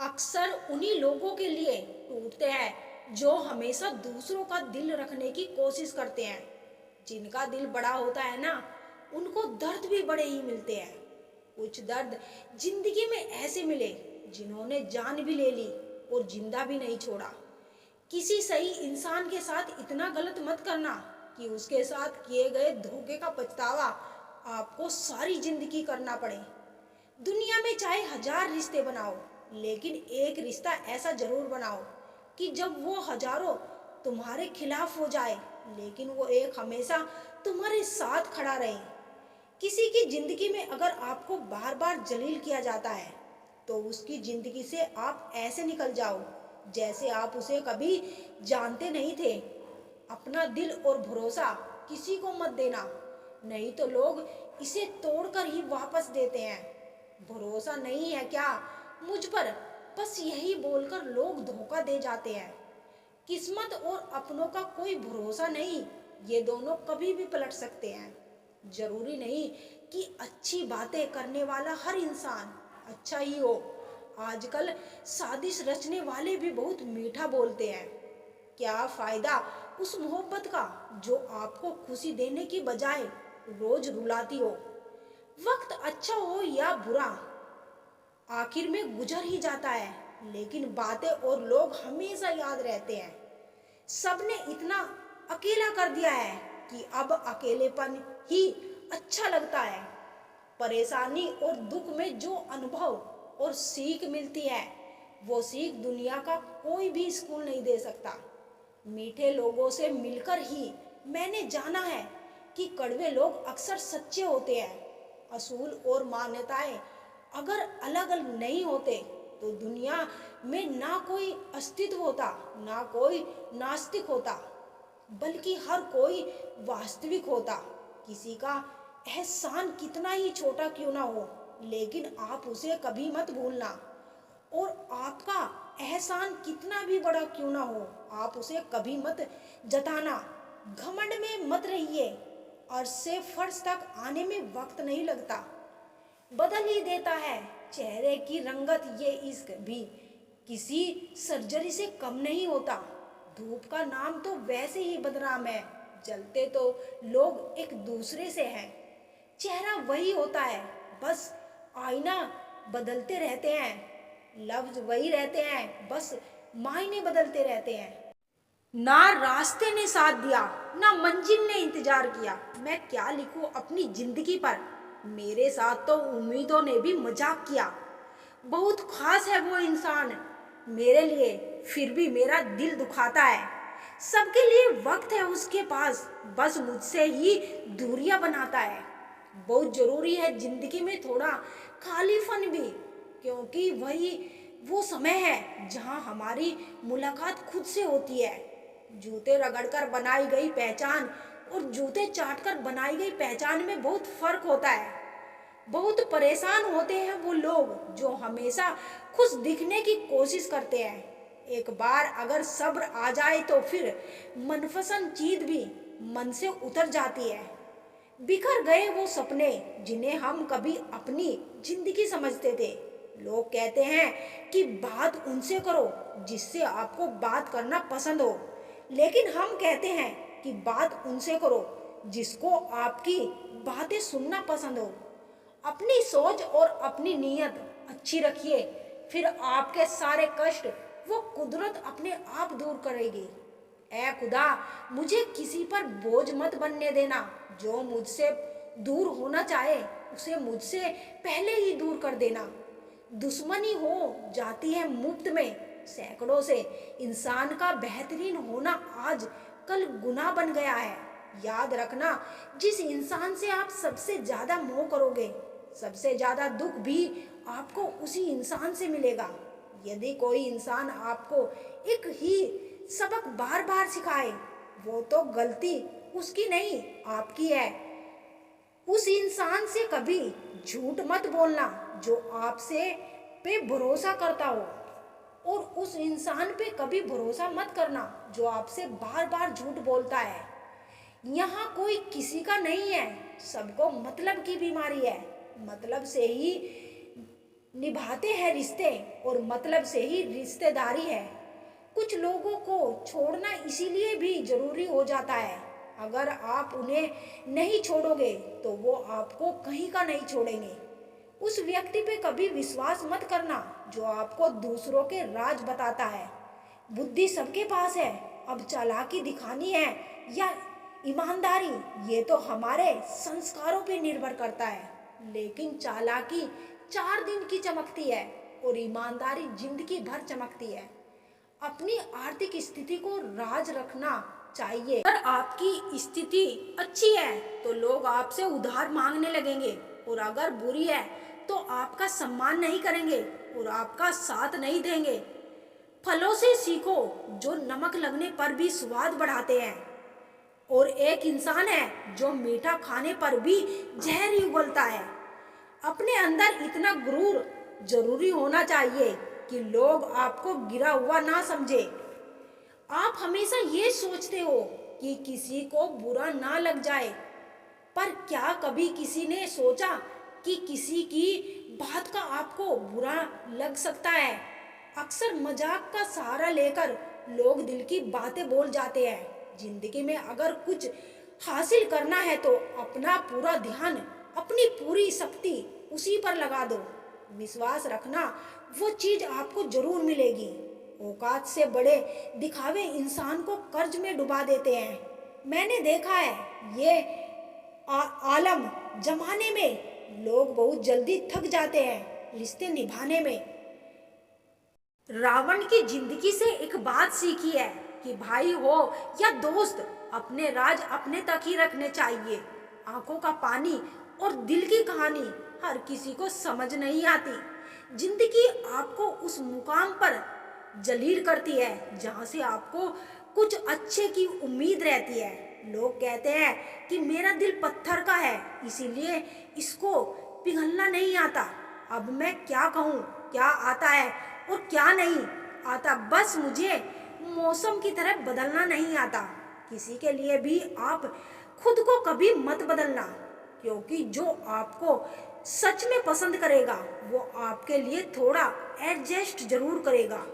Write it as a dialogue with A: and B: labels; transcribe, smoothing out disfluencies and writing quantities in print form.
A: अक्सर उन्हीं लोगों के लिए टूटते हैं जो हमेशा दूसरों का दिल रखने की कोशिश करते हैं। जिनका दिल बड़ा होता है ना, उनको दर्द भी बड़े ही मिलते हैं। कुछ दर्द जिंदगी में ऐसे मिले जिन्होंने जान भी ले ली और जिंदा भी नहीं छोड़ा। किसी सही इंसान के साथ इतना गलत मत करना कि उसके साथ किए गए धोखे का पछतावा आपको सारी जिंदगी करना पड़े। दुनिया में चाहे हजार रिश्ते बनाओ, लेकिन एक रिश्ता ऐसा जरूर बनाओ कि जब वो हजारों तुम्हारे खिलाफ हो जाए, लेकिन वो एक हमेशा तुम्हारे साथ खड़ा रहे। किसी की जिंदगी में अगर आपको बार बार जलील किया जाता है, तो उसकी जिंदगी से आप ऐसे निकल जाओ जैसे आप उसे कभी जानते नहीं थे। अपना दिल और भरोसा किसी को मत देना, नहीं तो लोग इसे तोड़कर ही वापस देते हैं। भरोसा नहीं है क्या मुझ पर, बस यही बोलकर लोग धोखा दे जाते हैं। किस्मत और अपनों का कोई भरोसा नहीं, ये दोनों कभी भी पलट सकते हैं। जरूरी नहीं कि अच्छी बातें करने वाला हर इंसान अच्छा ही हो। आजकल साजिश रचने वाले भी बहुत मीठा बोलते हैं। क्या फायदा उस मोहब्बत का जो आपको खुशी देने की बजाय रोज रुलाती हो। वक्त अच्छा हो या बुरा, आखिर में गुजर ही जाता है, लेकिन बातें और लोग हमेशा याद रहते हैं। सबने इतना अकेला कर दिया है कि अब अकेलेपन ही अच्छा लगता है। परेशानी और दुख में जो अनुभव और सीख मिलती है, वो सीख दुनिया का कोई भी स्कूल नहीं दे सकता। मीठे लोगों से मिलकर ही मैंने जाना है कि कड़वे लोग अक्सर सच्चे होते हैं। असूल और मान्यताएं अगर अलग अलग नहीं होते, तो दुनिया में ना कोई अस्तित्व होता, ना कोई नास्तिक होता, बल्कि हर कोई वास्तविक होता। किसी का एहसान कितना ही छोटा क्यों ना हो, लेकिन आप उसे कभी मत भूलना। और आपका एहसान कितना भी बड़ा क्यों ना हो, आप उसे कभी मत जताना। घमंड में मत रहिए, अर्श से फर्श तक आने में वक्त नहीं लगता, बदल ही देता है चेहरे की रंगत। ये इश्क भी किसी सर्जरी से कम नहीं होता। धूप का नाम तो वैसे ही बदनाम है, जलते तो लोग एक दूसरे से हैं। चेहरा वही होता है, बस आईना बदलते रहते हैं। लफ्ज वही रहते हैं, बस मायने बदलते रहते हैं। ना रास्ते ने साथ दिया, ना मंजिल ने इंतजार किया। मैं क्या लिखूं अपनी जिंदगी पर, मेरे साथ तो उम्मीदों ने भी मजाक किया। बहुत खास है वो इंसान मेरे लिए, फिर भी मेरा दिल दुखाता है। सबके लिए वक्त है उसके पास, बस मुझसे ही दूरियां बनाता है। बहुत जरूरी है जिंदगी में थोड़ा खालीपन भी, क्योंकि वही वो समय है जहां हमारी मुलाकात खुद से होती है। जूते रगड़कर बनाई गई पहचान और जूते चाटकर बनाई गई पहचान में बहुत फर्क होता है। बहुत परेशान होते हैं वो लोग जो हमेशा खुश दिखने की कोशिश करते हैं। एक बार अगर सब्र आ जाए तो फिर मनपसंद चीज भी मन से उतर जाती है। बिखर गए वो सपने जिन्हें हम कभी अपनी जिंदगी समझते थे। लोग कहते हैं कि बात उनसे करो जिससे आपको बात करना पसंद हो, लेकिन हम कहते हैं कि बात उनसे करो जिसको आपकी बातें सुनना पसंद हो। अपनी सोच और अपनी नीयत अच्छी रखिए, फिर आपके सारे कष्ट वो कुदरत अपने आप दूर करेगी। ऐ खुदा, मुझे किसी पर बोझ मत बनने देना। जो मुझसे दूर होना चाहे उसे मुझसे पहले ही दूर कर देना। दुश्मनी हो जाती है मुफ्त में सैकड़ों से, इंसान का बेहतरीन होना आज कल गुनाह बन गया है। याद रखना, जिस इंसान से आप सबसे ज्यादा मोह करोगे, सबसे ज्यादा दुख भी आपको उसी इंसान से मिलेगा। यदि कोई इंसान आपको एक ही सबक बार बार सिखाए, वो तो गलती उसकी नहीं आपकी है। उस इंसान से कभी झूठ मत बोलना जो आपसे पे भरोसा करता हो, और उस इंसान पे कभी भरोसा मत करना जो आपसे बार बार झूठ बोलता है। यहाँ कोई किसी का नहीं है, सबको मतलब की बीमारी है। मतलब से ही निभाते हैं रिश्ते और मतलब से ही रिश्तेदारी है। कुछ लोगों को छोड़ना इसीलिए भी जरूरी हो जाता है। अगर आप उन्हें नहीं छोड़ोगे तो वो आपको कहीं का नहीं छोड़ेंगे। उस व्यक्ति पे कभी विश्वास मत करना जो आपको दूसरों के राज बताता है। बुद्धि सबके पास है, अब चालाकी दिखानी है या ईमानदारी, ये तो हमारे संस्कारों पे निर्भर करता है। लेकिन चालाकी 4 दिन की चमकती है और ईमानदारी जिंदगी भर चमकती है। अपनी आर्थिक स्थिति को राज रखना चाहिए। अगर आपकी स्थिति अच्छी है तो लोग आपसे उधार मांगने लगेंगे, और अगर बुरी है तो आपका सम्मान नहीं करेंगे और आपका साथ नहीं देंगे। फलों से सीखो जो नमक लगने पर भी स्वाद बढ़ाते हैं, और एक इंसान है जो मीठा खाने पर भी जहर ही उगलता है। अपने अंदर इतना गुरूर जरूरी होना चाहिए कि लोग आपको गिरा हुआ ना समझे। आप हमेशा ये सोचते हो कि किसी को बुरा ना लग जाए, पर क्या कभी किसी ने सोचा कि किसी की बात का आपको बुरा लग सकता है? अक्सर मजाक का सहारा लेकर लोग दिल की बातें बोल जाते हैं। जिंदगी में अगर कुछ हासिल करना है तो अपना पूरा ध्यान, अपनी पूरी शक्ति उसी पर लगा दो। विश्वास रखना, वो चीज आपको जरूर मिलेगी। औकात से बड़े दिखावे इंसान को कर्ज में डुबा देते हैं। मैंने देखा है ये आलम जमाने में लोग बहुत जल्दी थक जाते हैं रिश्ते निभाने में। रावण की जिंदगी से एक बात सीखी है कि भाई हो या दोस्त, अपने राज अपने तक ही रखने चाहिए। आंखों का पानी और दिल की कहानी हर किसी को समझ नहीं आती। जिंदगी आपको उस मुकाम पर जलील करती है जहां से आपको कुछ अच्छे की उम्मीद रहती है। लोग कहते हैं कि मेरा दिल पत्थर का है, इसीलिए इसको पिघलना नहीं आता। अब मैं क्या कहूँ, क्या आता है और क्या नहीं आता, बस मुझे मौसम की तरह बदलना नहीं आता। किसी के लिए भी आप खुद को कभी मत बदलना, क्योंकि जो आपको सच में पसंद करेगा वो आपके लिए थोड़ा एडजस्ट जरूर करेगा।